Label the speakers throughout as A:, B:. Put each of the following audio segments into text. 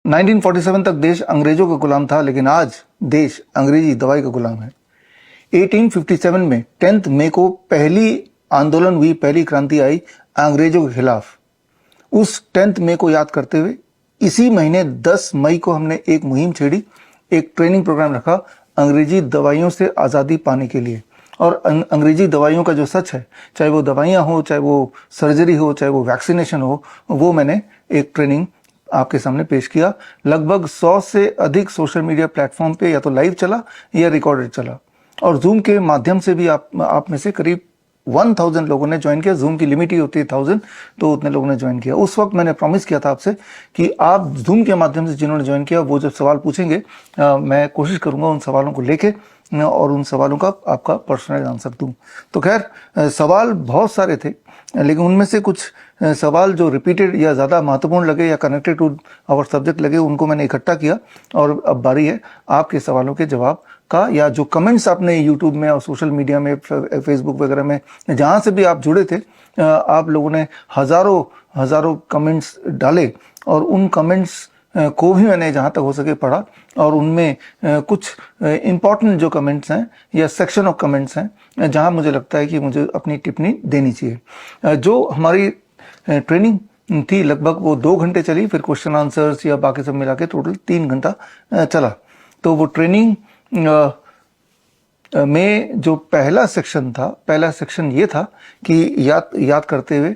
A: 1947 तक देश अंग्रेजों का गुलाम था, लेकिन आज देश अंग्रेजी दवाई का गुलाम है। 1857 में 10 मई को पहली आंदोलन हुई, पहली क्रांति आई अंग्रेजों के खिलाफ। उस 10 मई को याद करते हुए इसी महीने 10 मई को हमने एक मुहिम छेड़ी, एक ट्रेनिंग प्रोग्राम रखा अंग्रेजी दवाइयों से आज़ादी पाने के लिए। और अंग्रेजी दवाइयों का जो सच है, चाहे वो दवाइयाँ हो, चाहे वो सर्जरी हो, चाहे वो वैक्सीनेशन हो, वो मैंने एक ट्रेनिंग आपके सामने पेश किया। लगभग 100 से अधिक सोशल मीडिया प्लेटफॉर्म पे या तो लाइव चला या रिकॉर्डेड चला, और जूम के माध्यम से भी आप में से करीब 1000 लोगों ने ज्वाइन किया। जूम की लिमिट ही होती है 1000, तो उतने लोगों ने ज्वाइन किया। उस वक्त मैंने प्रॉमिस किया था आपसे कि आप जूम के माध्यम से जिन्होंने ज्वाइन किया, वो जब सवाल पूछेंगे मैं कोशिश करूंगा उन सवालों को लेके और उन सवालों का आपका पर्सनल आंसर दूं। तो खैर सवाल बहुत सारे थे, लेकिन उनमें से कुछ सवाल जो रिपीटेड या ज़्यादा महत्वपूर्ण लगे या कनेक्टेड टू आवर सब्जेक्ट लगे, उनको मैंने इकट्ठा किया। और अब बारी है आपके सवालों के जवाब का, या जो कमेंट्स आपने यूट्यूब में और सोशल मीडिया में, फेसबुक वगैरह में, जहाँ से भी आप जुड़े थे, आप लोगों ने हज़ारों कमेंट्स डाले, और उन कमेंट्स को भी मैंने जहाँ तक हो सके पढ़ा, और उनमें कुछ इम्पॉर्टेंट जो कमेंट्स हैं या सेक्शन ऑफ कमेंट्स हैं जहाँ मुझे लगता है कि मुझे अपनी टिप्पणी देनी चाहिए। जो हमारी ट्रेनिंग थी लगभग वो 2 घंटे चली, फिर क्वेश्चन आंसर्स या बाकी सब मिला के टोटल 3 घंटा चला। तो वो ट्रेनिंग में जो पहला सेक्शन ये था कि याद करते हुए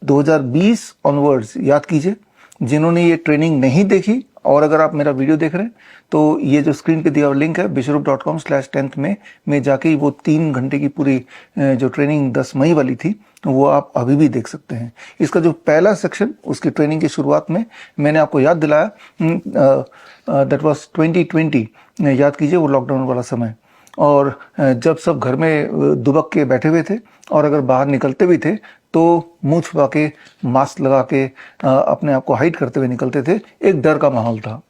A: 2020 ऑनवर्ड्स याद कीजिए। जिन्होंने ये ट्रेनिंग नहीं देखी, और अगर आप मेरा वीडियो देख रहे हैं, तो ये जो स्क्रीन पे दिया हुआ लिंक है bishrup.com/10th में जाके वो 3 घंटे की पूरी जो ट्रेनिंग 10 मई वाली थी, वो आप अभी भी देख सकते हैं। इसका जो पहला सेक्शन, उसकी ट्रेनिंग की शुरुआत में मैंने आपको याद दिलाया, दैट वाज 2020, याद कीजिए, वो लॉकडाउन वाला समय, और जब सब घर में दुबक के बैठे हुए थे, और अगर बाहर निकलते भी थे तो मुंह छुपा के, मास्क लगा के, अपने आप को हाइड करते हुए निकलते थे। एक डर का माहौल था।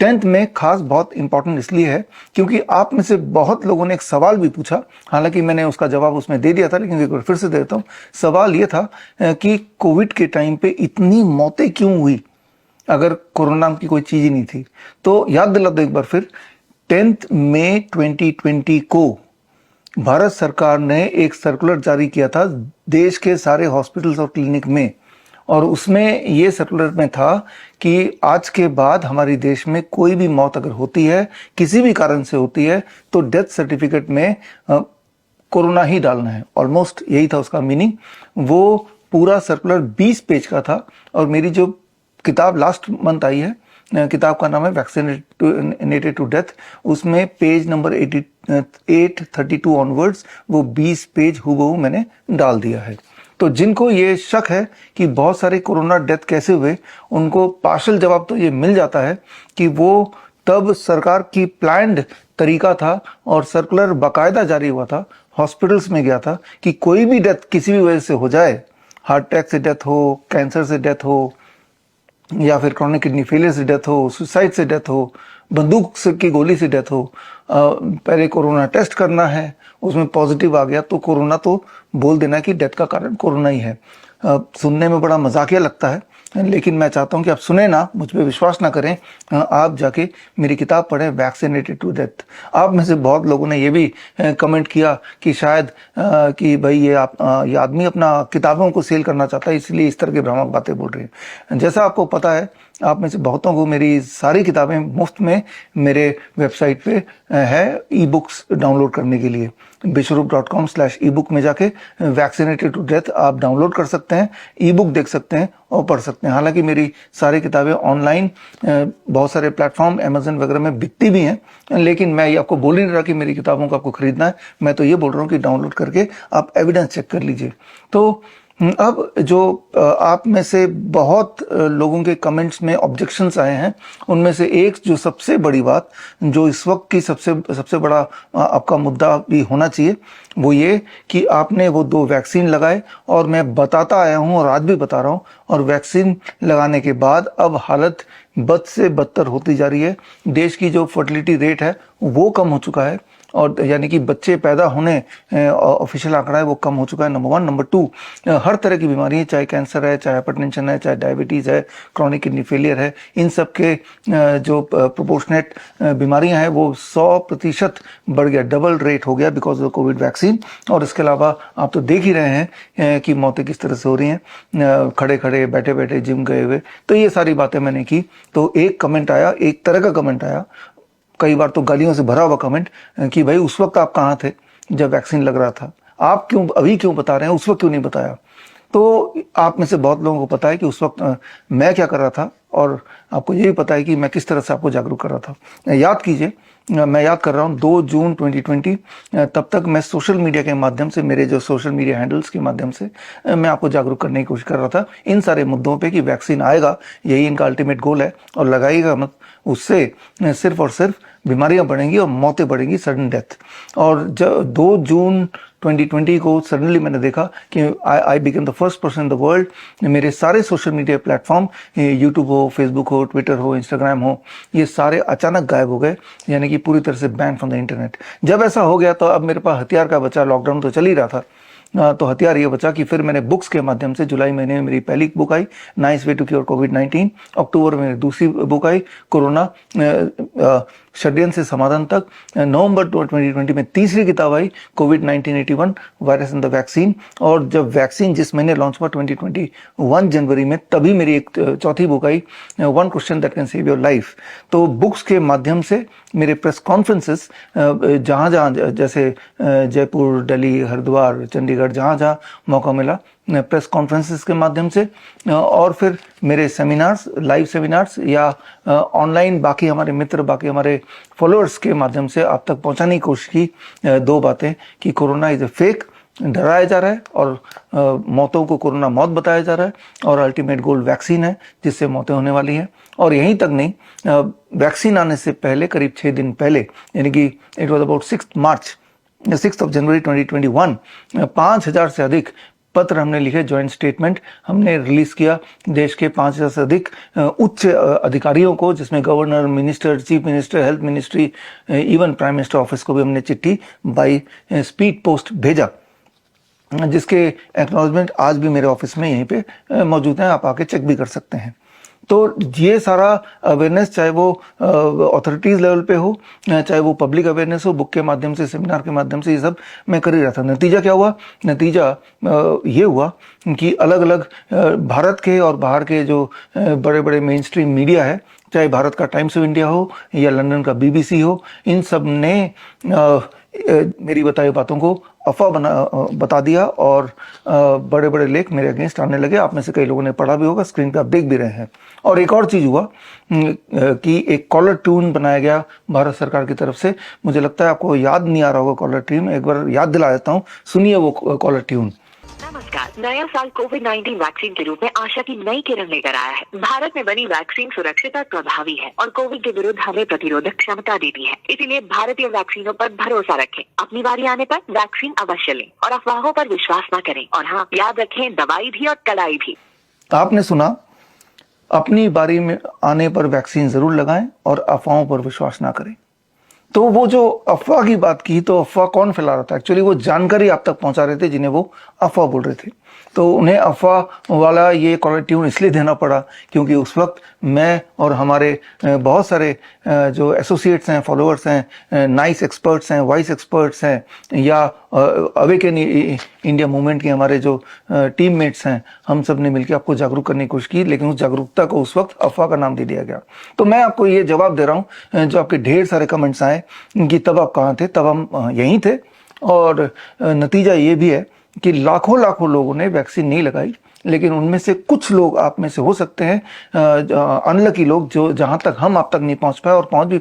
A: 10th में खास बहुत इंपॉर्टेंट इसलिए है क्योंकि आप में से बहुत लोगों ने एक सवाल भी पूछा, हालांकि मैंने उसका जवाब उसमें दे दिया था, लेकिन एक बार फिर से दे देता हूँ। सवाल ये था कि कोविड के टाइम पे इतनी मौतें क्यों हुई अगर कोरोना नाम की कोई चीज ही नहीं थी। तो याद दिला दो एक बार फिर, 10 मई 2020 को भारत सरकार ने एक सर्कुलर जारी किया था देश के सारे हॉस्पिटल्स और क्लिनिक में, और उसमें ये सर्कुलर में था कि आज के बाद हमारे देश में कोई भी मौत अगर होती है, किसी भी कारण से होती है, तो डेथ सर्टिफिकेट में कोरोना ही डालना है। ऑलमोस्ट यही था उसका मीनिंग। वो पूरा सर्कुलर 20 पेज का था, और मेरी जो किताब लास्ट मंथ आई है, किताब का नाम है वैक्सीनेटेड टू डेथ, उसमें पेज नंबर 832 ऑनवर्ड्स वो 20 पेज हूबहू मैंने डाल दिया है। तो जिनको ये शक है कि बहुत सारे कोरोना डेथ कैसे हुए, उनको पार्शल जवाब तो ये मिल जाता है कि वो तब सरकार की प्लान्ड तरीका था, और सर्कुलर बाकायदा जारी हुआ था, हॉस्पिटल्स में गया था कि कोई भी डेथ किसी भी वजह से हो जाए, हार्ट अटैक से डेथ हो, कैंसर से डेथ हो, या फिर क्रॉनिक किडनी फेलियर से डेथ हो, सुसाइड से डेथ हो, बंदूक की गोली से डेथ हो, पहले कोरोना टेस्ट करना है, उसमें पॉजिटिव आ गया तो कोरोना तो बोल देना कि डेथ का कारण कोरोना ही है। सुनने में बड़ा मजाकिया लगता है, लेकिन मैं चाहता हूं कि आप सुने ना, मुझ पर विश्वास ना करें, आप जाके मेरी किताब पढ़ें वैक्सीनेटेड टू डेथ। आप में से बहुत लोगों ने ये भी कमेंट किया कि शायद कि भाई ये आदमी अपना किताबों को सेल करना चाहता है, इसलिए इस तरह की भ्रामक बातें बोल रहे हैं। जैसा आपको पता है, आप में से बहुतों को मेरी सारी किताबें मुफ्त में मेरे वेबसाइट पे है ई बुक्स डाउनलोड करने के लिए। bishrup.com/ebook में जाके वैक्सीनेटेड टू डेथ आप डाउनलोड कर सकते हैं, ई बुक देख सकते हैं और पढ़ सकते हैं। हालांकि मेरी सारी किताबें ऑनलाइन बहुत सारे प्लेटफॉर्म अमेजन वगैरह में बिकती भी हैं, लेकिन मैं ये आपको बोल ही नहीं रहा कि मेरी किताबों को आपको खरीदना है। मैं तो ये बोल रहा हूँ कि डाउनलोड करके आप एविडेंस चेक कर लीजिए। तो अब जो आप में से बहुत लोगों के कमेंट्स में ऑब्जेक्शंस आए हैं, उनमें से एक जो सबसे बड़ी बात, जो इस वक्त की सबसे बड़ा आपका मुद्दा भी होना चाहिए, वो ये कि आपने वो 2 वैक्सीन लगाए, और मैं बताता आया हूं और आज भी बता रहा हूं, और वैक्सीन लगाने के बाद अब हालत बद से बदतर होती जा रही है। देश की जो फर्टिलिटी रेट है वो कम हो चुका है, और यानी कि बच्चे पैदा होने ऑफिशियल आंकड़ा है वो कम हो चुका है, नंबर 1। नंबर 2, हर तरह की बीमारी है, चाहे कैंसर है, चाहे हाइपरटेंशन है, चाहे डायबिटीज़ है, क्रॉनिक किडनी फेलियर है, इन सब के जो प्रोपोर्शनेट बीमारियां हैं वो 100% बढ़ गया, डबल रेट हो गया बिकॉज ऑफ कोविड वैक्सीन। और इसके अलावा आप तो देख ही रहे हैं कि मौतें किस तरह से हो रही हैं, खड़े खड़े बैठे बैठे जिम गए हुए। तो ये सारी बातें मैंने की। तो एक कमेंट आया, एक तरह का कमेंट आया, कई बार तो गालियों से भरा हुआ कमेंट, कि भाई उस वक्त आप कहाँ थे जब वैक्सीन लग रहा था, आप क्यों अभी क्यों बता रहे हैं, उस वक्त क्यों नहीं बताया। तो आप में से बहुत लोगों को पता है कि उस वक्त मैं क्या कर रहा था, और आपको ये भी पता है कि मैं किस तरह से आपको जागरूक कर रहा था। याद कीजिए, मैं याद कर रहा हूँ 2 जून 2020, तब तक मैं सोशल मीडिया के माध्यम से, मेरे जो सोशल मीडिया हैंडल्स के माध्यम से मैं आपको जागरूक करने की कोशिश कर रहा था इन सारे मुद्दों पे कि वैक्सीन आएगा, यही इनका अल्टीमेट गोल है, और लगाइएगा मत, उससे सिर्फ और सिर्फ बीमारियां बढ़ेंगी और मौतें बढ़ेंगी, सडन डेथ। और जब 2 जून 2020 को सडनली मैंने देखा कि I become the first person in the world, मेरे सारे सोशल मीडिया प्लेटफॉर्म, यूट्यूब हो, फेसबुक हो, ट्विटर हो, इंस्टाग्राम हो, ये सारे अचानक गायब हो गए, यानी कि पूरी तरह से बैन फ्रॉम द इंटरनेट। जब ऐसा हो गया तो अब मेरे पास हथियार का बचा, लॉकडाउन तो चल ही रहा था, तो हथियार ये बचा कि फिर मैंने बुक्स के माध्यम से, जुलाई महीने में मेरी पहली book I nice way to cure कोविड-19, अक्टूबर में मेरी दूसरी बुक आई कोरोना षड्यंत्र से समाधान तक, नवंबर 2020 में तीसरी किताब आई कोविड-1981 वायरस एंड द वैक्सीन, और जब वैक्सीन जिस महीने लॉन्च हुआ 2021 जनवरी में, तभी मेरी एक चौथी book I one question that can save your life. तो बुक्स के माध्यम से मेरे प्रेस कॉन्फ्रेंसेस जहाँ जहाँ, जैसे जयपुर, दिल्ली, हरिद्वार, चंडीगढ़, जहाँ जहाँ मौका मिला, प्रेस कॉन्फ्रेंसेस के माध्यम से, और फिर मेरे सेमिनार्स, लाइव सेमिनार्स, या ऑनलाइन बाकी हमारे मित्र, बाकी हमारे फॉलोअर्स के माध्यम से आप तक पहुंचाने की कोशिश की 2 बातें, कि कोरोना इज ए फेक, डराया जा रहा है, और मौतों को कोरोना मौत बताया जा रहा है, और अल्टीमेट गोल वैक्सीन है जिससे मौतें होने वाली हैं। और यहीं तक नहीं, वैक्सीन आने से पहले करीब 6 दिन पहले, यानी कि इट वॉज अबाउट 6 जनवरी 2021, 5000 से अधिक पत्र हमने लिखे, जॉइंट स्टेटमेंट हमने रिलीज किया देश के 5000 से अधिक उच्च अधिकारियों को, जिसमें governor, minister, chief minister, health ministry, even prime minister office को भी हमने चिट्ठी बाई स्पीड पोस्ट भेजा, जिसके एक्नॉलेजमेंट आज भी मेरे ऑफिस में यहीं पे मौजूद हैं, आप आके चेक भी कर सकते हैं। तो ये सारा अवेयरनेस, चाहे वो अथॉरिटीज़ लेवल पे हो, चाहे वो पब्लिक अवेयरनेस हो, बुक के माध्यम से, सेमिनार के माध्यम से, ये सब मैं कर ही रहा था। नतीजा क्या हुआ? नतीजा ये हुआ कि अलग अलग भारत के और बाहर के जो बड़े बड़े मेन स्ट्रीम मीडिया है, चाहे भारत का टाइम्स ऑफ इंडिया हो या लंदन का BBC हो, इन सब ने मेरी बताई बातों को अफवाह बता दिया, और बड़े बड़े लेख मेरे अगेंस्ट आने लगे। आप में से कई लोगों ने पढ़ा भी होगा, स्क्रीन पे आप देख भी रहे हैं। और एक और चीज़ हुआ कि एक कॉलर ट्यून बनाया गया भारत सरकार की तरफ से। मुझे लगता है आपको याद नहीं आ रहा होगा कॉलर ट्यून, एक बार याद दिला देता हूँ, सुनिए वो कॉलर ट्यून।
B: नमस्कार। नया साल कोविड-19 वैक्सीन के रूप में आशा की नई किरण लेकर आया है। भारत में बनी वैक्सीन सुरक्षित और प्रभावी है और कोविड के विरुद्ध हमें प्रतिरोधक क्षमता देती है। इसीलिए भारतीय वैक्सीनों पर भरोसा रखें। अपनी बारी आने पर वैक्सीन अवश्य लें और अफवाहों पर विश्वास न करें। और हाँ, याद रखें, दवाई भी और कड़ाई भी।
A: आपने सुना, अपनी बारी में आने पर वैक्सीन जरूर लगाएं और अफवाहों पर विश्वास ना करें। तो वो जो अफवाह की बात की, तो अफवाह कौन फैला रहा था? एक्चुअली वो जानकारी आप तक पहुंचा रहे थे जिन्हें वो अफवाह बोल रहे थे। तो उन्हें अफवाह वाला ये कॉलर ट्यून इसलिए देना पड़ा क्योंकि उस वक्त मैं और हमारे बहुत सारे जो एसोसिएट्स हैं, फॉलोअर्स हैं, नाइस एक्सपर्ट्स हैं, वाइस एक्सपर्ट्स हैं, या अवेकन इंडिया मूवमेंट के हमारे जो टीममेट्स हैं, हम सब ने मिलकर आपको जागरूक करने की कोशिश की, लेकिन उस जागरूकता को उस वक्त अफवाह का नाम दे दिया गया। तो मैं आपको ये जवाब दे रहा हूँ, जो आपके ढेर सारे कमेंट्स आए कि तब आप कहाँ थे? तब हम यहीं थे। और नतीजा ये भी है कि लाखों लाखों लोगों ने वैक्सीन नहीं लगाई, लेकिन उनमें से कुछ लोग आप में से हो सकते हैं अनलकी लोग, जो जहां तक हम आप तक नहीं पहुंच पाए, और पहुंच भी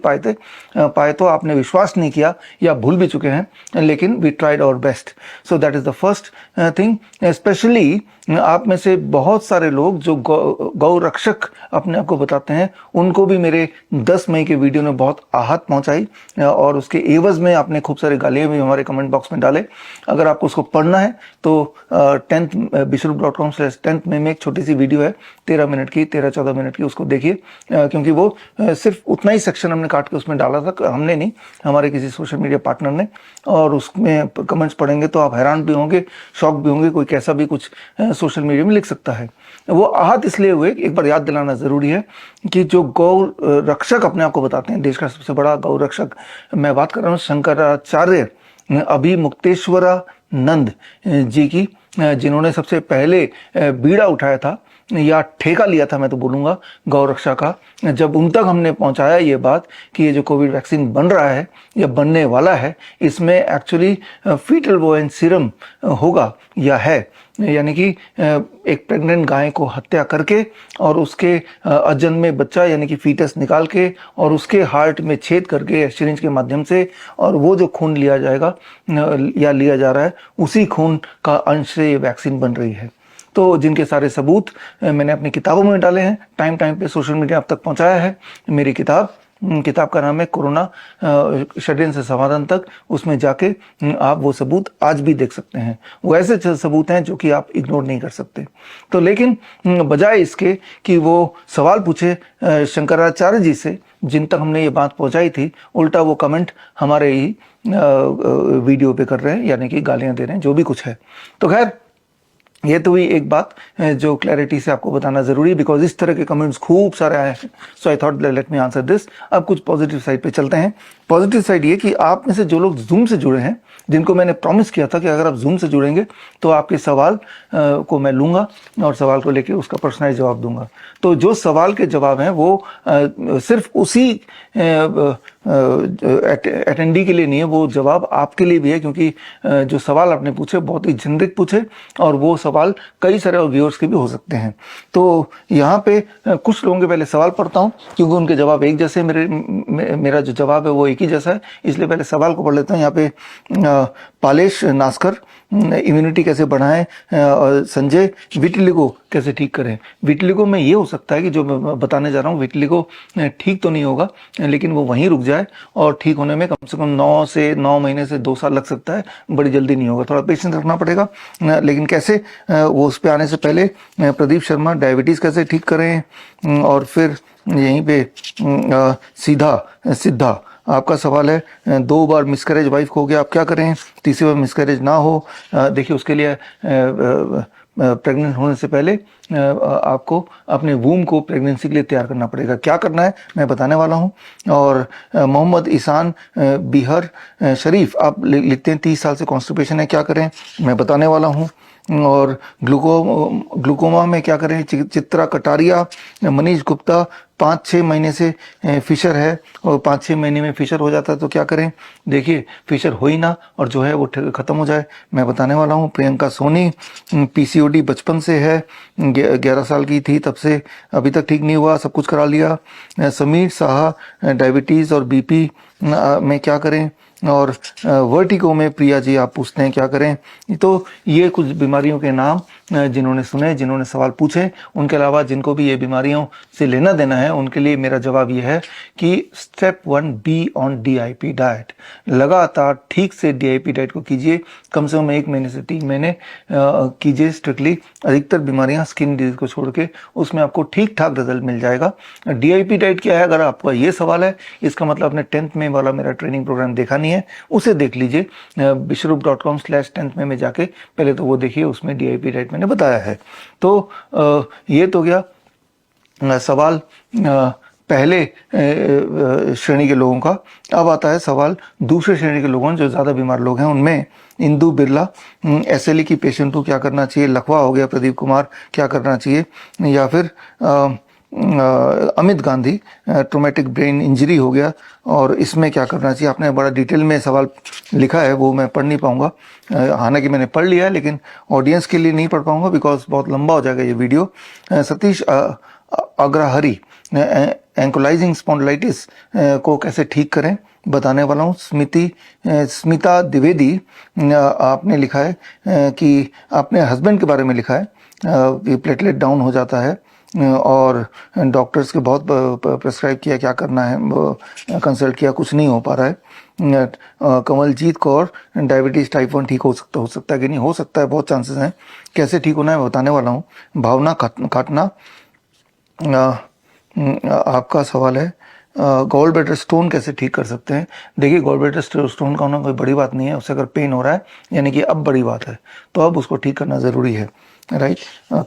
A: पाए तो आपने विश्वास नहीं किया या भूल भी चुके हैं, लेकिन we tried our best. So that is the first thing. Specially आप में से बहुत सारे लोग जो गौ रक्षक अपने आप को बताते हैं, उनको भी मेरे 10 मई के वीडियो ने बहुत आहत पहुंचाई और उसके एवज में आपने खूब सारे गालियाँ भी हमारे कमेंट बॉक्स में डाले। अगर आपको उसको पढ़ना है तो 10th bishrup.com/10th में एक छोटी सी वीडियो है 13 मिनट की, 13-14 मिनट की, उसको देखिए क्योंकि वो सिर्फ उतना ही सेक्शन हमने काट के उसमें डाला था, हमने नहीं, हमारे किसी सोशल मीडिया पार्टनर ने। और उसमें कमेंट्स पढ़ेंगे तो आप हैरान भी होंगे, शॉक भी होंगे, कोई कैसा भी कुछ सोशल मीडिया में लिख सकता है। वो आहत इसलिए हुए, एक बार याद दिलाना जरूरी है कि जो गौ रक्षक अपने आप को बताते हैं, देश का सबसे बड़ा गौ रक्षक, मैं बात कर रहा हूँ शंकराचार्य अभिमुक्तेश्वरानंद जी की, जिन्होंने सबसे पहले बीड़ा उठाया था या ठेका लिया था, मैं तो बोलूँगा, गौ रक्षा का। जब उन तक हमने पहुँचाया ये बात कि ये जो कोविड वैक्सीन बन रहा है या बनने वाला है, इसमें एक्चुअली फीटल वोएन सीरम होगा या है, यानी कि एक प्रेग्नेंट गाय को हत्या करके और उसके अजन्मे बच्चा यानी कि फीटस निकाल के और उसके हार्ट में छेद करके सिरिंज के माध्यम से, और वो जो खून लिया जाएगा या लिया जा रहा है, उसी खून का अंश से ये वैक्सीन बन रही है। तो जिनके सारे सबूत मैंने अपनी किताबों में डाले हैं, टाइम टाइम पे सोशल मीडिया अब तक पहुंचाया है। मेरी किताब का नाम है कोरोना षड्यंत्र से समाधान तक। उसमें जाके आप वो सबूत आज भी देख सकते हैं। वो ऐसे सबूत हैं जो कि आप इग्नोर नहीं कर सकते। तो लेकिन बजाय इसके कि वो सवाल पूछे शंकराचार्य जी से, जिन तक हमने ये बात पहुंचाई थी, उल्टा वो कमेंट हमारे ही वीडियो पे कर रहे हैं, यानी कि गालियां दे रहे हैं, जो भी कुछ है। तो खैर, ये तो हुई एक बात जो क्लैरिटी से आपको बताना जरूरी है, बिकॉज इस तरह के कमेंट्स खूब सारे आए हैं। So I thought let me answer this. अब कुछ पॉजिटिव साइड पे चलते हैं। पॉजिटिव साइड ये कि आप में से जो लोग जूम से जुड़े हैं, जिनको मैंने प्रॉमिस किया था कि अगर आप जूम से जुड़ेंगे तो आपके सवाल को मैं लूँगा और सवाल को लेके उसका पर्सनलाइज जवाब दूंगा। तो जो सवाल के जवाब हैं वो सिर्फ उसी अटेंडी के लिए नहीं है, वो जवाब आपके लिए भी है, क्योंकि जो सवाल आपने पूछे बहुत ही जेनरिक पूछे और वो सवाल कई सारे व्यूअर्स के भी हो सकते हैं। तो यहाँ पे कुछ लोगों के पहले सवाल पढ़ता हूँ, क्योंकि उनके जवाब एक जैसे, मेरा जो जवाब है वो एक ही जैसा है, इसलिए पहले सवाल को पढ़ लेता हूँ। यहाँ पे पालेश नास्कर, इम्यूनिटी कैसे बढ़ाएं, संजय, विटिलिगो कैसे ठीक करें। विटिलिगो में ये हो सकता है कि जो मैं बताने जा रहा हूँ, विटिलिगो ठीक तो नहीं होगा, लेकिन वो वहीं रुक जाए और ठीक होने में कम से कम 9 महीने से 2 साल लग सकता है। बड़ी जल्दी नहीं होगा, थोड़ा पेशेंस रखना पड़ेगा। लेकिन कैसे, वो उस पर आने से पहले प्रदीप शर्मा, डायबिटीज़ कैसे ठीक करें। और फिर यहीं पे सिद्धा, आपका सवाल है 2 बार मिसकैरेज वाइफ हो गया, आप क्या करें, तीसरी बार मिसकैरेज ना हो। देखिए, उसके लिए प्रेग्नेंट होने से पहले आपको अपने वूम को प्रेगनेंसी के लिए तैयार करना पड़ेगा। क्या करना है मैं बताने वाला हूं। और मोहम्मद ईसान बिहर शरीफ, आप लिखते हैं 30 साल से कॉन्स्टिपेशन है, क्या करें, मैं बताने वाला हूं। और ग्लूकोमा में क्या करें, चित्रा कटारिया, मनीष गुप्ता, 5-6 महीने से फिशर है और 5-6 महीने में फिशर हो जाता है, तो क्या करें। देखिए, फिशर हो ही ना और जो है वो ख़त्म हो जाए, मैं बताने वाला हूँ। प्रियंका सोनी, पीसीओडी बचपन से है, 11 साल की थी तब से अभी तक ठीक नहीं हुआ, सब कुछ करा लिया। समीर साहा, डायबिटीज़ और बीपी में क्या करें। और वर्टिगो में प्रिया जी आप पूछते हैं क्या करें। तो ये कुछ बीमारियों के नाम जिन्होंने सुने, जिन्होंने सवाल पूछे, उनके अलावा जिनको भी ये बीमारियों से लेना देना है, उनके लिए मेरा जवाब ये है कि step 1, be on DIP diet. लगातार ठीक से DIP डाइट को कीजिए, कम से कम 1 महीने से 3 महीने कीजिए स्ट्रिक्टली। अधिकतर बीमारियां स्किन डिजीज को छोड़ के उसमें आपको ठीक ठाक रिजल्ट मिल जाएगा। DIP डाइट क्या है, अगर आपका ये सवाल है, इसका मतलब आपने 10th में वाला मेरा ट्रेनिंग प्रोग्राम देखा नहीं है, उसे देख लीजिए। bishrup.com/10th में जाके पहले तो वो देखिए, उसमें DIP डाइट मैंने बताया है। तो ये तो गया सवाल पहले श्रेणी के लोगों का। अब आता है सवाल दूसरे श्रेणी के लोगों, जो ज़्यादा बीमार लोग हैं, उनमें इंदु बिरला, SLE की पेशेंट को क्या करना चाहिए, लकवा हो गया प्रदीप कुमार, क्या करना चाहिए, या फिर Amit Gandhi, traumatic brain injury हो गया और इसमें क्या करना चाहिए। आपने बड़ा डिटेल में सवाल लिखा है, वो मैं पढ़ नहीं पाऊंगा, हालांकि मैंने पढ़ लिया है, लेकिन ऑडियंस के लिए नहीं पढ़ पाऊंगा बिकॉज बहुत लंबा हो जाएगा ये वीडियो। सतीश अग्रहरी, एंकोलाइजिंग स्पॉन्डिलाइटिस को कैसे ठीक करें, बताने वाला हूँ। स्मिता द्विवेदी, आपने लिखा है कि अपने हस्बैंड के बारे में लिखा है ये प्लेटलेट डाउन हो जाता है और डॉक्टर्स के बहुत प्रेस्क्राइब किया क्या करना है, कंसल्ट किया, कुछ नहीं हो पा रहा है। कमलजीत कौर, डायबिटीज़ टाइप 1 ठीक हो सकता है कि नहीं हो सकता है, बहुत चांसेस हैं। कैसे ठीक होना है बताने वाला हूँ। भावना काटना, आपका सवाल है गॉल ब्लैडर स्टोन कैसे ठीक कर सकते हैं। देखिए, गॉल ब्लैडर स्टोन का होना कोई बड़ी बात नहीं है, उससे अगर पेन हो रहा है यानी कि अब बड़ी बात है, तो अब उसको ठीक करना ज़रूरी है, राइट।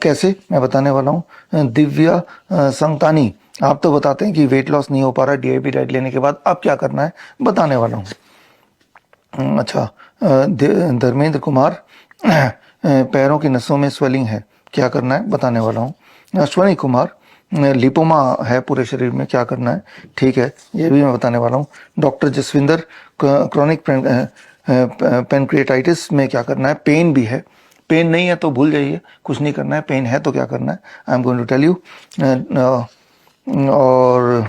A: कैसे, मैं बताने वाला हूँ। दिव्या संतानी, आप तो बताते हैं कि वेट लॉस नहीं हो पा रहा है DIP डाइट लेने के बाद, अब क्या करना है बताने वाला हूँ। अच्छा, धर्मेंद्र कुमार, पैरों की नसों में स्वेलिंग है, क्या करना है बताने वाला हूँ। अश्वनी कुमार, लिपोमा है पूरे शरीर में, क्या करना है, ठीक है, ये भी मैं बताने वाला हूँ। डॉक्टर जसविंदर, क्रॉनिक पेनक्रिएटाइटिस में क्या करना है, पेन भी है, पेन नहीं है तो भूल जाइए, कुछ नहीं करना है, पेन है तो क्या करना है, I am going to tell you. और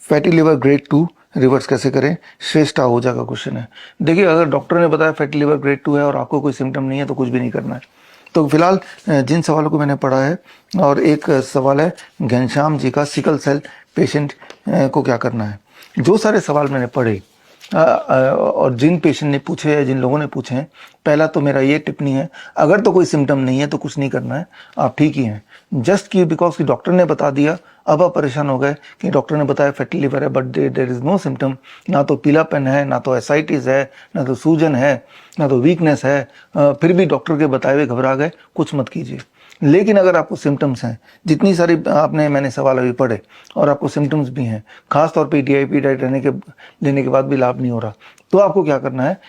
A: फैटी लिवर ग्रेड 2 रिवर्स कैसे करें, श्रेष्ठा आहूजा का क्वेश्चन है। देखिए, अगर डॉक्टर ने बताया फैटी लिवर ग्रेड 2 है और आपको कोई सिम्टम नहीं है तो कुछ भी नहीं करना है। तो फिलहाल जिन सवालों को मैंने पढ़ा है, और एक सवाल है घनश्याम जी का, सिकल सेल पेशेंट को क्या करना है। जो सारे सवाल मैंने पढ़े और जिन पेशेंट ने पूछे हैं, जिन लोगों ने पूछे हैं, पहला तो मेरा ये टिप्पणी है, अगर तो कोई सिम्टम नहीं है तो कुछ नहीं करना है, आप ठीक ही हैं। जस्ट कि बिकॉज कि डॉक्टर ने बता दिया, अब आप परेशान हो गए कि डॉक्टर ने बताया फैटी लिवर है but there is no symptom, ना तो पीलापन है, ना तो एसाइटिस है, ना तो सूजन है, ना तो वीकनेस है, फिर भी डॉक्टर के बताए हुए घबरा गए, कुछ मत कीजिए। लेकिन अगर आपको सिम्टम्स हैं, जितनी सारी मैंने सवाल अभी पढ़े और आपको सिम्टम्स भी हैं, खास तौर पे DIP डाइट लेने के बाद भी लाभ नहीं हो रहा, तो आपको क्या करना है,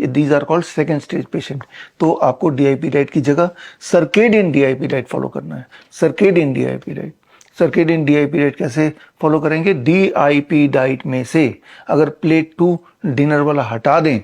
A: these are called second stage patient. तो आपको DIP डाइट की जगह सर्केडियन DIP डाइट फॉलो करना है, circadian DIP diet. Circadian DIP diet कैसे फॉलो करेंगे, DIP डाइट में से अगर प्लेट 2 डिनर वाला हटा दें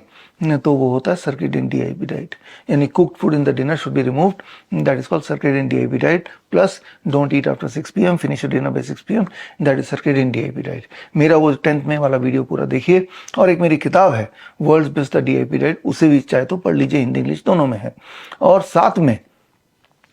A: तो वो होता है सर्केडियन DIP डाइट, यानी cooked food in the dinner should be removed, that is called circadian DIP diet. Plus don't eat after 6 PM, finish your dinner by 6 PM, that is circadian DIP diet. मेरा वो 10th में वाला video पूरा देखिए, और एक मेरी किताब है world's best the DIP diet, उसे भी चाहे तो पढ़ लीजिए, हिंदी इंग्लिश दोनों में है। और साथ में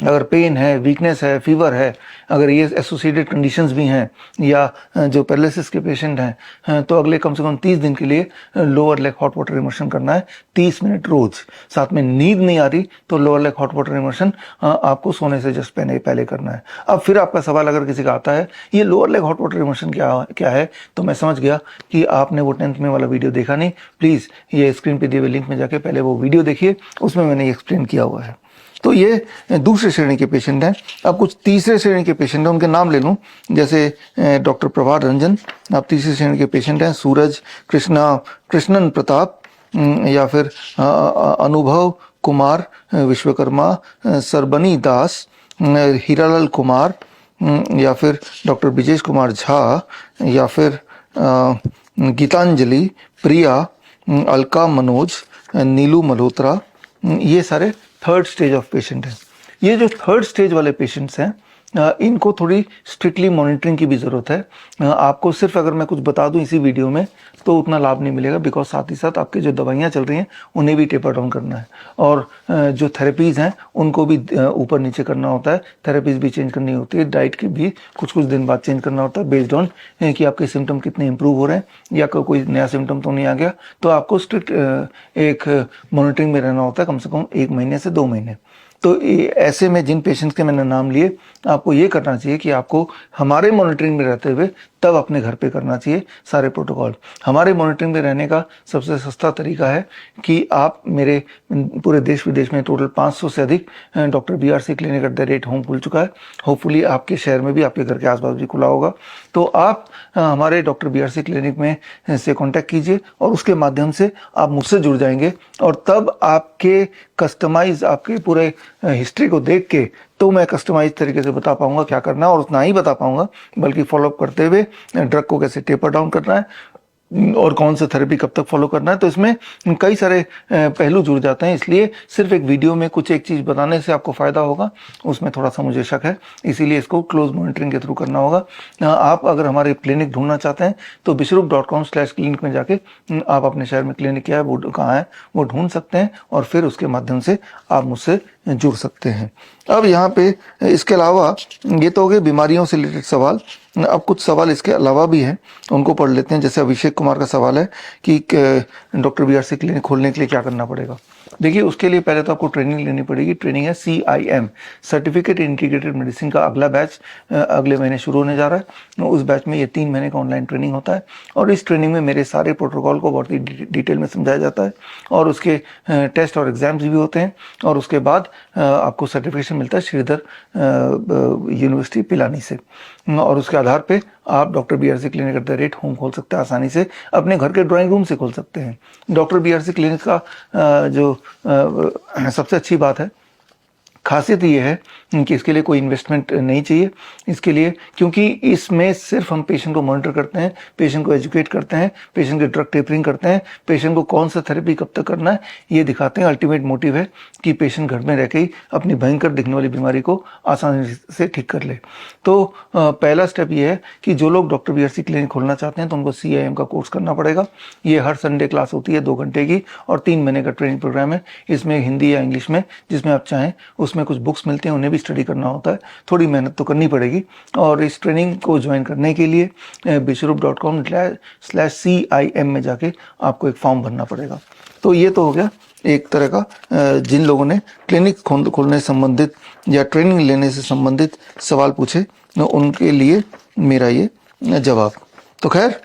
A: अगर पेन है, वीकनेस है, फीवर है, अगर ये एसोसिएटेड कंडीशंस भी हैं, या जो पैरालिसिस के पेशेंट हैं, तो अगले कम से कम 30 दिन के लिए lower leg hot water immersion करना है 30 मिनट रोज। साथ में नींद नहीं आ रही तो lower leg hot water immersion आपको सोने से जस्ट पहले करना है। अब फिर आपका सवाल अगर किसी का आता है ये lower leg hot water immersion क्या है, तो मैं समझ गया कि आपने वो 10th में वाला वीडियो देखा नहीं। प्लीज़ ये स्क्रीन पे दिए हुए लिंक में जाके पहले वो वीडियो देखिए, उसमें मैंने एक्सप्लेन किया हुआ है। तो ये दूसरे श्रेणी के पेशेंट हैं। अब कुछ तीसरे श्रेणी के पेशेंट हैं, उनके नाम ले लूँ, जैसे डॉक्टर प्रभात रंजन, आप तीसरे श्रेणी के पेशेंट हैं। सूरज कृष्णन प्रताप, या फिर अनुभव कुमार विश्वकर्मा, सरबनी दास, हीरालाल कुमार, या फिर डॉक्टर ब्रिजेश कुमार झा, या फिर गीतांजलि, प्रिया, अलका मनोज, नीलू मल्होत्रा, ये सारे थर्ड स्टेज ऑफ पेशेंट हैं। ये जो थर्ड स्टेज वाले पेशेंट्स हैं, इनको थोड़ी स्ट्रिक्टली मॉनिटरिंग की भी ज़रूरत है। आपको सिर्फ अगर मैं कुछ बता दूं इसी वीडियो में तो उतना लाभ नहीं मिलेगा, बिकॉज साथ ही साथ आपके जो दवाइयाँ चल रही हैं उन्हें भी टेपर डाउन करना है, और जो थेरेपीज़ हैं उनको भी ऊपर नीचे करना होता है, थेरेपीज़ भी चेंज करनी होती है, डाइट की भी कुछ दिन बाद चेंज करना होता है बेस्ड ऑन कि आपके सिम्टम कितने इंप्रूव हो रहे हैं या कोई नया सिम्टम तो नहीं आ गया। तो आपको स्ट्रिक्ट एक मॉनिटरिंग में रहना होता है कम से कम 1 महीने से 2 महीने। तो ऐसे में जिन पेशेंट्स के मैंने नाम लिए, आपको ये करना चाहिए कि आपको हमारे मॉनिटरिंग में रहते हुए तब अपने घर पे करना चाहिए सारे प्रोटोकॉल। हमारे मॉनिटरिंग में रहने का सबसे सस्ता तरीका है कि आप मेरे पूरे देश विदेश में टोटल 500 से अधिक डॉक्टर BRC क्लिनिक @होम खुल चुका है। होपफुली आपके शहर में भी, आपके घर के आसपास भी खुला होगा। तो आप हमारे डॉक्टर BRC क्लिनिक में से कॉन्टैक्ट कीजिए और उसके माध्यम से आप मुझसे जुड़ जाएंगे, और तब आपके कस्टमाइज आपके पूरे हिस्ट्री को देख के तो मैं कस्टमाइज तरीके से बता पाऊंगा क्या करना है, और उतना ही बता पाऊंगा बल्कि फॉलोअप करते हुए ड्रग को कैसे टेपर डाउन करना है और कौन सा थेरेपी कब तक फॉलो करना है। तो इसमें कई सारे पहलू जुड़ जाते हैं, इसलिए सिर्फ एक वीडियो में कुछ एक चीज़ बताने से आपको फ़ायदा होगा उसमें थोड़ा सा मुझे शक है, इसीलिए इसको क्लोज मॉनिटरिंग के थ्रू करना होगा। आप अगर हमारे क्लिनिक ढूंढना चाहते हैं तो bishrup.com/clinic में जाके आप अपने शहर में क्लिनिक क्या है, वो कहाँ है, वो ढूंढ सकते हैं, और फिर उसके माध्यम से आप मुझसे जुड़ सकते हैं। अब यहाँ पे इसके अलावा ये तो हो गए बीमारियों से रिलेटेड सवाल। अब कुछ सवाल इसके अलावा भी हैं, उनको पढ़ लेते हैं। जैसे अभिषेक कुमार का सवाल है कि डॉक्टर बीआरसी क्लिनिक खोलने के लिए क्या करना पड़ेगा। देखिए, उसके लिए पहले तो आपको ट्रेनिंग लेनी पड़ेगी। ट्रेनिंग है CIM, सर्टिफिकेट इंटीग्रेटेड मेडिसिन का अगला बैच अगले महीने शुरू होने जा रहा है। उस बैच में ये 3 महीने का ऑनलाइन ट्रेनिंग होता है और इस ट्रेनिंग में मेरे सारे प्रोटोकॉल को बहुत ही डिटेल में समझाया जाता है और उसके टेस्ट और एग्जाम्स भी होते हैं और उसके बाद आपको सर्टिफिकेशन मिलता है श्रीधर यूनिवर्सिटी पिलानी से और उसके आधार पे आप डॉक्टर बीआरसी क्लिनिक @होम खोल सकते हैं। आसानी से अपने घर के ड्राइंग रूम से खोल सकते हैं। डॉक्टर बीआरसी क्लिनिक का जो सबसे अच्छी बात है, खासियत ये है कि इसके लिए कोई इन्वेस्टमेंट नहीं चाहिए इसके लिए, क्योंकि इसमें सिर्फ हम पेशेंट को मॉनिटर करते हैं, पेशेंट को एजुकेट करते हैं, पेशेंट की ड्रग टेपरिंग करते हैं, पेशेंट को कौन सा थेरेपी कब तक करना है ये दिखाते हैं। अल्टीमेट मोटिव है कि पेशेंट घर में रह के ही अपनी भयंकर दिखने वाली बीमारी को आसानी से ठीक कर ले। तो पहला स्टेप ये है कि जो लोग डॉक्टर बीआरसी क्लिनिक खोलना चाहते हैं तो उनको CIM का कोर्स करना पड़ेगा। ये हर संडे क्लास होती है 2 घंटे की और 3 महीने का ट्रेनिंग प्रोग्राम है। इसमें हिंदी या इंग्लिश में जिसमें आप चाहें, उसमें कुछ बुक्स मिलते हैं, उन्हें भी स्टडी करना होता है। थोड़ी मेहनत तो करनी पड़ेगी और इस ट्रेनिंग को ज्वाइन करने के लिए bishrup.com/CIM में जाके आपको एक फॉर्म भरना पड़ेगा। तो ये तो हो गया एक तरह का जिन लोगों ने क्लिनिक खोलने से संबंधित या ट्रेनिंग लेने से संबंधित सवाल पूछे उनके लिए मेरा ये जवाब। तो खैर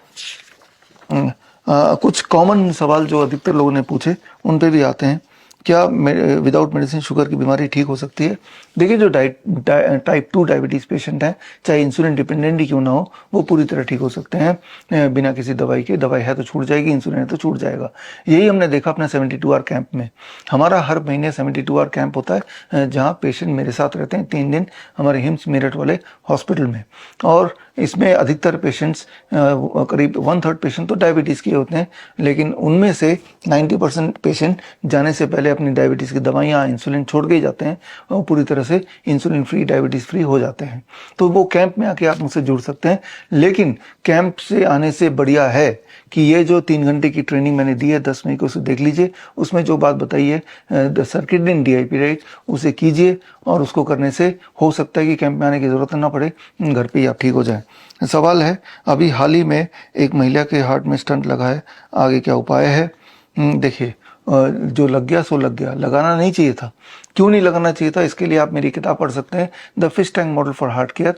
A: कुछ कॉमन सवाल जो अधिकतर लोगों ने पूछे उन पे भी आते हैं। क्या विदाउट मेडिसिन शुगर की बीमारी ठीक हो सकती है? देखिए, जो टाइप 2 डायबिटीज़ पेशेंट हैं, चाहे इंसुलिन डिपेंडेंट ही क्यों ना हो, वो पूरी तरह ठीक हो सकते हैं बिना किसी दवाई के। दवाई है तो छूट जाएगी, इंसुलिन है तो छूट जाएगा। यही हमने देखा अपना 72 आवर कैंप में। हमारा हर महीने 72 आवर कैंप होता है जहाँ पेशेंट मेरे साथ रहते हैं 3 दिन हमारे हिम्स मेरठ वाले हॉस्पिटल में। और इसमें अधिकतर पेशेंट्स करीब 1/3 पेशेंट तो डायबिटीज़ के होते हैं, लेकिन उनमें से 90% पेशेंट जाने से पहले अपनी डायबिटीज़ की दवाइयाँ, इंसुलिन छोड़ के ही जाते हैं और पूरी तरह से इंसुलिन फ्री, डायबिटीज़ फ्री हो जाते हैं। तो वो कैंप में आके आप मुझसे जुड़ सकते हैं। लेकिन कैंप से आने से बढ़िया है कि ये जो 3 घंटे की ट्रेनिंग मैंने दी है 10 मई को, उसे देख लीजिए। उसमें जो बात बताई है द सर्केडियन DIP राइट, उसे कीजिए और उसको करने से हो सकता है कि कैंप में आने की ज़रूरत ना पड़े, घर पे ही आप ठीक हो जाएं। सवाल है, अभी हाल ही में एक महिला के हार्ट में स्टंट लगा है, आगे क्या उपाय है? देखिए, जो लग गया सो लग गया, लगाना नहीं चाहिए था। क्यों नहीं लगाना चाहिए था? इसके लिए आप मेरी किताब पढ़ सकते हैं, the fish tank model for heart care,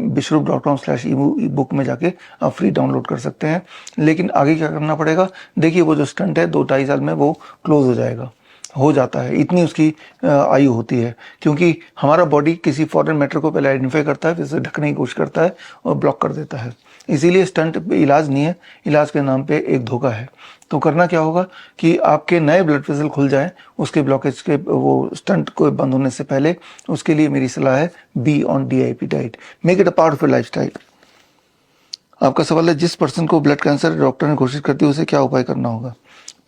A: bishrup.com/e-book में जाके आप फ्री डाउनलोड कर सकते हैं। लेकिन आगे क्या करना पड़ेगा? देखिए, वो जो स्टंट है 2-2.5 साल में वो क्लोज हो जाएगा, हो जाता है, इतनी उसकी आयु होती है, क्योंकि हमारा बॉडी किसी फॉरेन मैटर को पहले आइडेंटिफाई करता है, फिर उसे ढकने की कोशिश करता है और ब्लॉक कर देता है। इसीलिए स्टंट पे इलाज नहीं है, इलाज के नाम पे एक धोखा है। तो करना क्या होगा कि आपके नए ब्लड वेसल खुल जाएं उसके ब्लॉकेज के, वो स्टंट को बंद होने से पहले। उसके लिए मेरी सलाह है, be on DIP diet, make it a part of your lifestyle. आपका सवाल है, जिस पर्सन को ब्लड कैंसर डॉक्टर ने घोषित करती है उसे क्या उपाय करना होगा?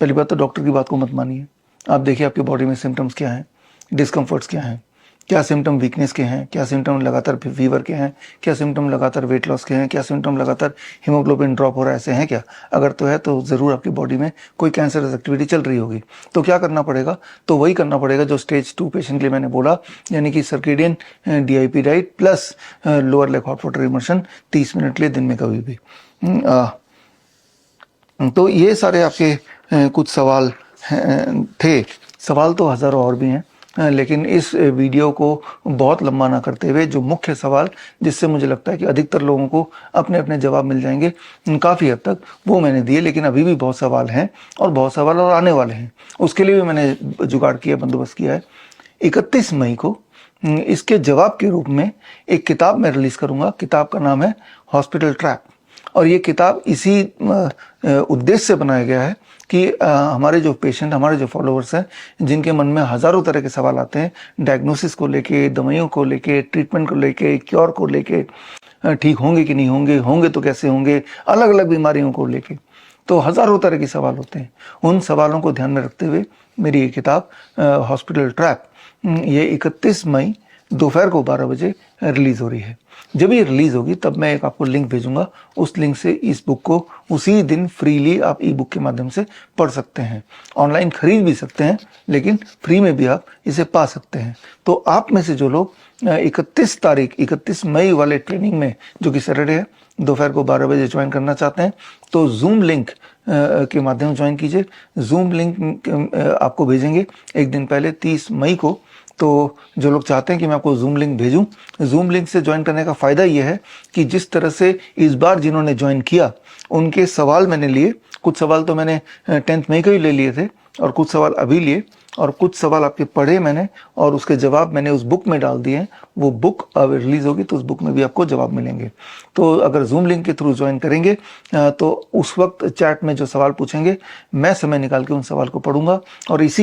A: पहली बात तो डॉक्टर की बात को मत मानिए। आप देखिए आपकी बॉडी में सिम्टम्स क्या हैं, डिस्कम्फर्ट्स क्या हैं, क्या सिम्टम वीकनेस के हैं, क्या सिम्टम लगातार फीवर के हैं, क्या सिम्टम लगातार वेट लॉस के हैं, क्या सिम्टम लगातार हीमोग्लोबिन ड्रॉप हो रहा है, ऐसे हैं क्या? अगर तो है तो ज़रूर आपकी बॉडी में कोई कैंसरस एक्टिविटी चल रही होगी। तो क्या करना पड़ेगा? तो वही करना पड़ेगा जो स्टेज 2 पेशेंट के लिए मैंने बोला, यानी कि circadian DIP diet plus lower leg hot water immersion 30 minute लिए दिन में कभी भी। तो ये सारे आपके कुछ सवाल थे। सवाल तो हज़ारों और भी हैं, लेकिन इस वीडियो को बहुत लंबा ना करते हुए जो मुख्य सवाल जिससे मुझे लगता है कि अधिकतर लोगों को अपने अपने जवाब मिल जाएंगे काफ़ी हद तक, वो मैंने दिए। लेकिन अभी भी बहुत सवाल हैं और बहुत सवाल और आने वाले हैं, उसके लिए भी मैंने जुगाड़ किया, बंदोबस्त किया है। 31 मई को इसके जवाब के रूप में एक किताब मैं रिलीज़ करूँगा। किताब का नाम है हॉस्पिटल ट्रैप, और ये किताब इसी उद्देश्य से बनाया गया है कि हमारे जो पेशेंट, हमारे जो फॉलोअर्स हैं, जिनके मन में हज़ारों तरह के सवाल आते हैं, डायग्नोसिस को लेके, दवाइयों को लेके, ट्रीटमेंट को लेके, क्योर को लेके, ठीक होंगे कि नहीं होंगे, होंगे तो कैसे होंगे, अलग अलग बीमारियों को लेके, तो हज़ारों तरह के सवाल होते हैं। उन सवालों को ध्यान में रखते हुए मेरी ये किताब हॉस्पिटल ट्रैप, ये 31 मई दोपहर को 12 बजे रिलीज़ हो रही है। जब ये रिलीज़ होगी तब मैं एक आपको लिंक भेजूंगा, उस लिंक से इस बुक को उसी दिन फ्रीली आप ई बुक के माध्यम से पढ़ सकते हैं। ऑनलाइन खरीद भी सकते हैं, लेकिन फ्री में भी आप इसे पा सकते हैं। तो आप में से जो लोग 31 मई वाले ट्रेनिंग में, जो कि सैटरडे है, दोपहर को 12 बजे ज्वाइन करना चाहते हैं तो जूम लिंक के माध्यम से ज्वाइन कीजिए। जूम लिंक आपको भेजेंगे एक दिन पहले 30 मई को। तो जो लोग चाहते हैं कि मैं आपको जूम लिंक भेजूं, जूम लिंक से ज्वाइन करने का फ़ायदा ये है कि जिस तरह से इस बार जिन्होंने ज्वाइन किया उनके सवाल मैंने लिए, कुछ सवाल तो मैंने 10 मई को ही ले लिए थे और कुछ सवाल अभी लिए, और कुछ सवाल आपके पढ़े मैंने और उसके जवाब मैंने उस बुक में डाल दिए हैं। वो बुक अब रिलीज़ होगी तो उस बुक में भी आपको जवाब मिलेंगे। तो अगर जूम लिंक के थ्रू ज्वाइन करेंगे तो उस वक्त चैट में जो सवाल पूछेंगे मैं समय निकाल के उन सवाल को पढ़ूंगा और इस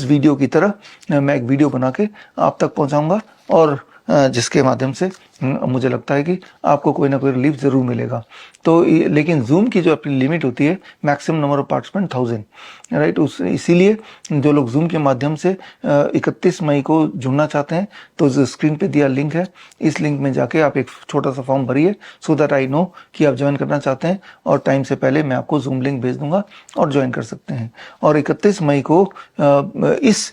A: वीडियो की तरह मैं एक वीडियो बना के आप तक पहुंचाऊंगा, और जिसके माध्यम से मुझे लगता है कि आपको कोई ना कोई रिलीफ ज़रूर मिलेगा। तो लेकिन जूम की जो अपनी लिमिट होती है, maximum number of participant 1000, right. इसीलिए जो लोग जूम के माध्यम से 31 मई को जुड़ना चाहते हैं तो जो स्क्रीन पे दिया लिंक है, इस लिंक में जाके आप एक छोटा सा फॉर्म भरिए, सो दैट आई नो कि आप ज्वाइन करना चाहते हैं, और टाइम से पहले मैं आपको जूम लिंक भेज दूंगा और ज्वाइन कर सकते हैं। और 31 मई को इस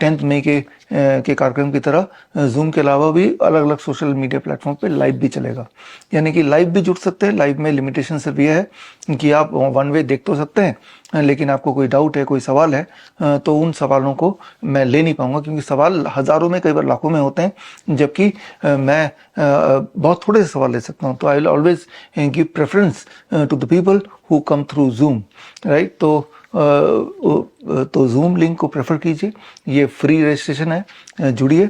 A: 10 मई के कार्यक्रम की तरह जूम के अलावा भी अलग अलग सोशल मीडिया प्लेटफॉर्म पे लाइव भी चलेगा, यानी कि लाइव भी जुड़ सकते हैं। लाइव में लिमिटेशन सिर्फ ये है कि आप वन वे देख तो सकते हैं, लेकिन आपको कोई डाउट है, कोई सवाल है, तो उन सवालों को मैं ले नहीं पाऊंगा, क्योंकि सवाल हज़ारों में, कई बार लाखों में होते हैं, जबकि मैं बहुत थोड़े से सवाल ले सकता हूँ। तो I will always give preference to the people who come through Zoom, right. तो जूम लिंक को प्रेफर कीजिए, ये फ्री रजिस्ट्रेशन है, जुड़िए।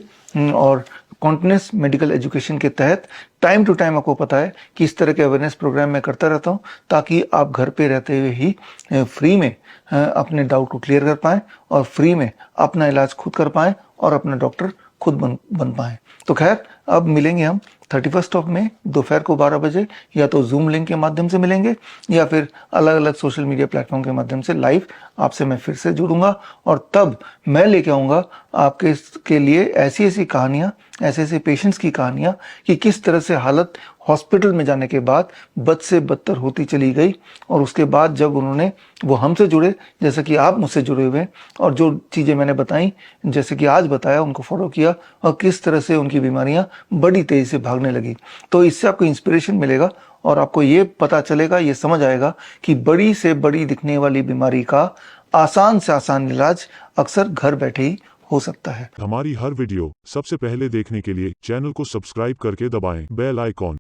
A: और कॉन्टिन्यूस मेडिकल एजुकेशन के तहत टाइम टू टाइम आपको पता है कि इस तरह के अवेयरनेस प्रोग्राम मैं करता रहता हूँ, ताकि आप घर पे रहते हुए ही फ्री में अपने डाउट को क्लियर कर पाएँ और फ्री में अपना इलाज खुद कर पाएँ और अपना डॉक्टर खुद बन पाएँ। तो खैर, अब मिलेंगे हम 31 मई दोपहर को 12 बजे, या तो जूम लिंक के माध्यम से मिलेंगे या फिर अलग अलग सोशल मीडिया प्लेटफॉर्म के माध्यम से लाइव आपसे मैं फिर से जुड़ूंगा, और तब मैं लेके आऊँगा आपके लिए ऐसी ऐसी कहानियाँ, ऐसे ऐसे पेशेंट्स की कहानियाँ कि किस तरह से हालत हॉस्पिटल में जाने के बाद बद से बदतर होती चली गई, और उसके बाद जब उन्होंने वो हमसे जुड़े, जैसे कि आप मुझसे जुड़े हुए हैं, और जो चीज़ें मैंने बताई, जैसे कि आज बताया, उनको फॉलो किया, और किस तरह से उनकी बीमारियां बड़ी तेज़ी से भागने लगी। तो इससे आपको इंस्पिरेशन मिलेगा और आपको ये पता चलेगा, ये समझ आएगा कि बड़ी से बड़ी दिखने वाली बीमारी का आसान से आसान इलाज अक्सर घर बैठे ही हो सकता है।
C: हमारी हर वीडियो सबसे पहले देखने के लिए चैनल को सब्सक्राइब करके दबाएं बेल आइकॉन।